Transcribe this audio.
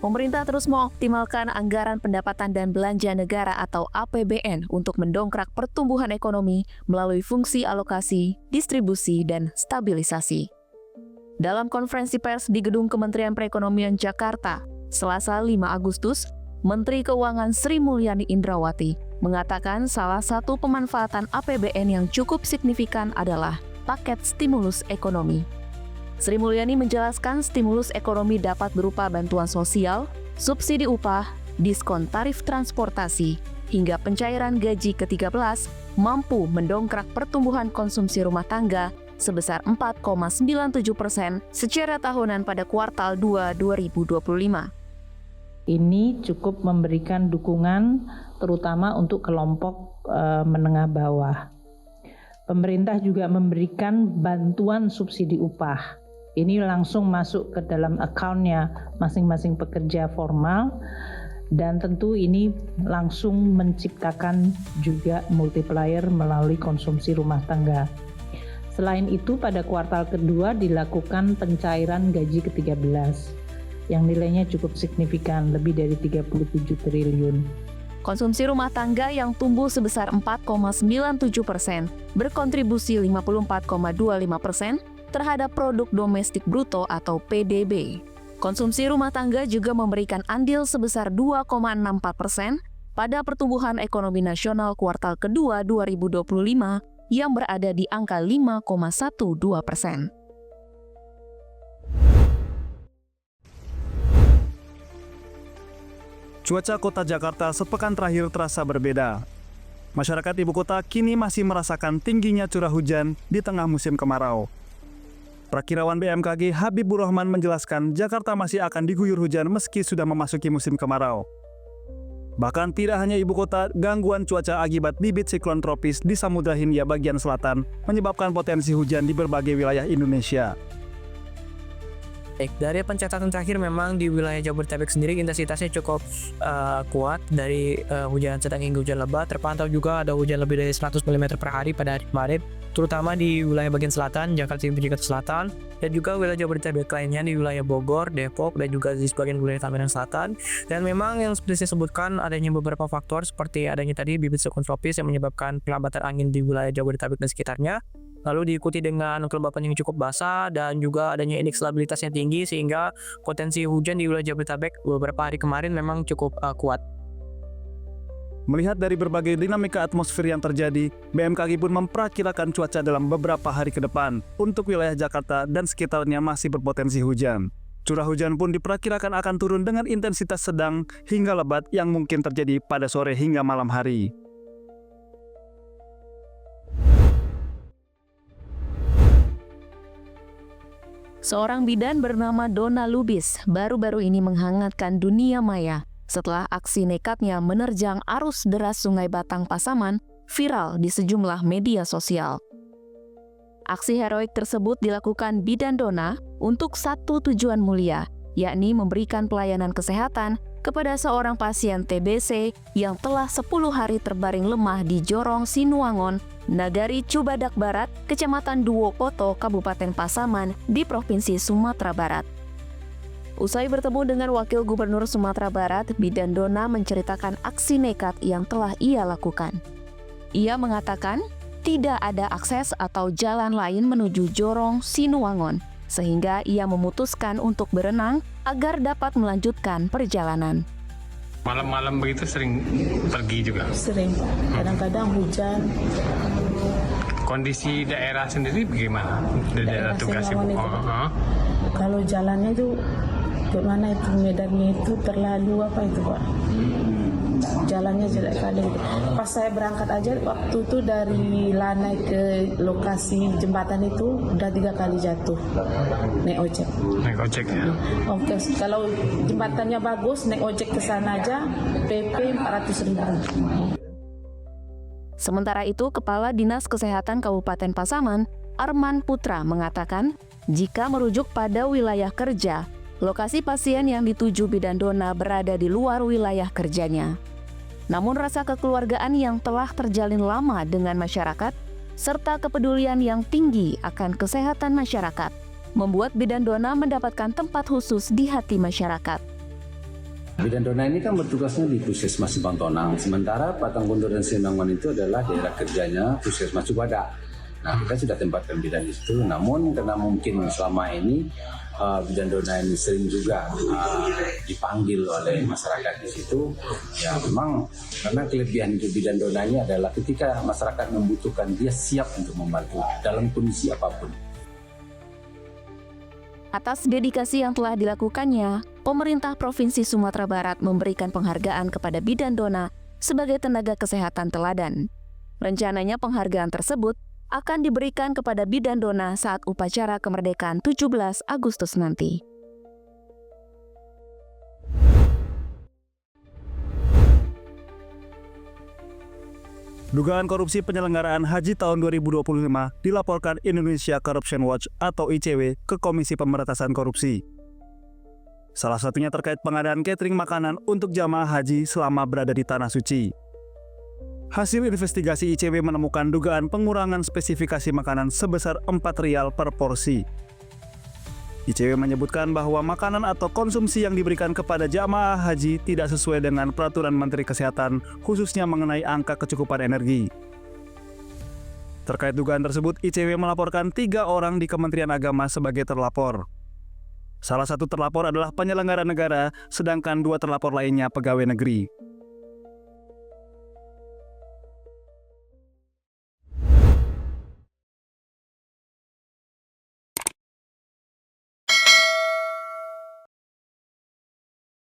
Pemerintah terus mengoptimalkan anggaran pendapatan dan belanja negara atau APBN untuk mendongkrak pertumbuhan ekonomi melalui fungsi alokasi, distribusi, dan stabilisasi. Dalam konferensi pers di Gedung Kementerian Perekonomian Jakarta, Selasa 5 Agustus, Menteri Keuangan Sri Mulyani Indrawati mengatakan salah satu pemanfaatan APBN yang cukup signifikan adalah paket stimulus ekonomi. Sri Mulyani menjelaskan stimulus ekonomi dapat berupa bantuan sosial, subsidi upah, diskon tarif transportasi, hingga pencairan gaji ke-13 mampu mendongkrak pertumbuhan konsumsi rumah tangga sebesar 4,97% secara tahunan pada kuartal 2 2025. Ini cukup memberikan dukungan terutama untuk kelompok menengah bawah. Pemerintah juga memberikan bantuan subsidi upah. Ini langsung masuk ke dalam akunnya masing-masing pekerja formal dan tentu ini langsung menciptakan juga multiplier melalui konsumsi rumah tangga. Selain itu pada kuartal kedua dilakukan pencairan gaji ke-13 yang nilainya cukup signifikan, lebih dari 37 triliun. Konsumsi rumah tangga yang tumbuh sebesar 4,97% berkontribusi 54,25% terhadap produk domestik bruto atau PDB. Konsumsi rumah tangga juga memberikan andil sebesar 2,64% pada pertumbuhan ekonomi nasional kuartal kedua 2025 yang berada di angka 5,12%. Cuaca kota Jakarta sepekan terakhir terasa berbeda. Masyarakat ibu kota kini masih merasakan tingginya curah hujan di tengah musim kemarau. Prakirawan BMKG Habibur Rahman menjelaskan Jakarta masih akan diguyur hujan meski sudah memasuki musim kemarau. Bahkan tidak hanya ibu kota, gangguan cuaca akibat bibit siklon tropis di Samudra Hindia bagian selatan menyebabkan potensi hujan di berbagai wilayah Indonesia. Baik, dari pencatatan terakhir memang di wilayah Jabodetabek sendiri intensitasnya cukup kuat dari hujan sedang hingga hujan lebat. Terpantau juga ada hujan lebih dari 100 mm per hari pada hari kemarin, terutama di wilayah bagian selatan, Jakarta Timur, Jakarta Selatan, dan juga wilayah Jabodetabek lainnya di wilayah Bogor, Depok, dan juga di sebagian wilayah Tangerang Selatan. Dan memang yang seperti saya sebutkan adanya beberapa faktor seperti adanya tadi bibit siklon tropis yang menyebabkan pelambatan angin di wilayah Jabodetabek dan sekitarnya. Lalu diikuti dengan kelembapan yang cukup basah dan juga adanya indeks stabilitas yang tinggi sehingga potensi hujan di wilayah Jabodetabek beberapa hari kemarin memang cukup kuat. Melihat dari berbagai dinamika atmosfer yang terjadi, BMKG pun memperkirakan cuaca dalam beberapa hari ke depan untuk wilayah Jakarta dan sekitarnya masih berpotensi hujan. Curah hujan pun diperkirakan akan turun dengan intensitas sedang hingga lebat yang mungkin terjadi pada sore hingga malam hari. Seorang bidan bernama Donna Lubis baru-baru ini menghangatkan dunia maya setelah aksi nekatnya menerjang arus deras Sungai Batang Pasaman viral di sejumlah media sosial. Aksi heroik tersebut dilakukan bidan Donna untuk satu tujuan mulia, yakni memberikan pelayanan kesehatan kepada seorang pasien TBC yang telah 10 hari terbaring lemah di Jorong Sinuangon, Nagari Cubadak Barat, Kecamatan Duopoto, Kabupaten Pasaman di Provinsi Sumatera Barat. Usai bertemu dengan Wakil Gubernur Sumatera Barat, bidan Donna menceritakan aksi nekat yang telah ia lakukan. Ia mengatakan tidak ada akses atau jalan lain menuju Jorong Sinuangon, sehingga ia memutuskan untuk berenang agar dapat melanjutkan perjalanan. Malam-malam begitu sering pergi juga? Sering, kadang-kadang hujan. Kondisi daerah sendiri bagaimana? Daerah tugas ibu? Kalau jalannya itu, bagaimana itu medannya itu terlalu apa itu Pak? Jalannya jelek kali. Pas saya berangkat aja waktu itu dari Lanai ke lokasi jembatan itu udah 3 kali jatuh naik ojek. Naik ojek ya? Oke, kalau jembatannya bagus naik ojek ke sana aja PP 400.000. Sementara itu, Kepala Dinas Kesehatan Kabupaten Pasaman, Arman Putra mengatakan, jika merujuk pada wilayah kerja, lokasi pasien yang dituju bidan Donna berada di luar wilayah kerjanya. Namun rasa kekeluargaan yang telah terjalin lama dengan masyarakat, serta kepedulian yang tinggi akan kesehatan masyarakat, membuat bidan Donna mendapatkan tempat khusus di hati masyarakat. Bidan Dona ini kan bertugasnya di Puskesmas Simpang Tonang, sementara Patang Bondo dan Sinangan itu adalah daerah kerjanya Puskesmas Cubada. Nah, kita sudah tempatkan bidan di situ, namun karena mungkin selama ini Bidan Dona ini sering juga dipanggil oleh masyarakat di situ, ya memang karena kelebihan itu Bidan Dona ini adalah ketika masyarakat membutuhkan, dia siap untuk membantu dalam kondisi apapun. Atas dedikasi yang telah dilakukannya, pemerintah Provinsi Sumatera Barat memberikan penghargaan kepada Bidan Dona sebagai tenaga kesehatan teladan. Rencananya penghargaan tersebut akan diberikan kepada Bidan Dona saat upacara kemerdekaan 17 Agustus nanti. Dugaan korupsi penyelenggaraan haji tahun 2025 dilaporkan Indonesia Corruption Watch atau ICW ke Komisi Pemberantasan Korupsi. Salah satunya terkait pengadaan catering makanan untuk jamaah haji selama berada di Tanah Suci. Hasil investigasi ICW menemukan dugaan pengurangan spesifikasi makanan sebesar Rp4 per porsi. ICW menyebutkan bahwa makanan atau konsumsi yang diberikan kepada jamaah haji tidak sesuai dengan peraturan Menteri Kesehatan, khususnya mengenai angka kecukupan energi. Terkait dugaan tersebut, ICW melaporkan 3 orang di Kementerian Agama sebagai terlapor. Salah satu terlapor adalah penyelenggara negara, sedangkan 2 terlapor lainnya pegawai negeri.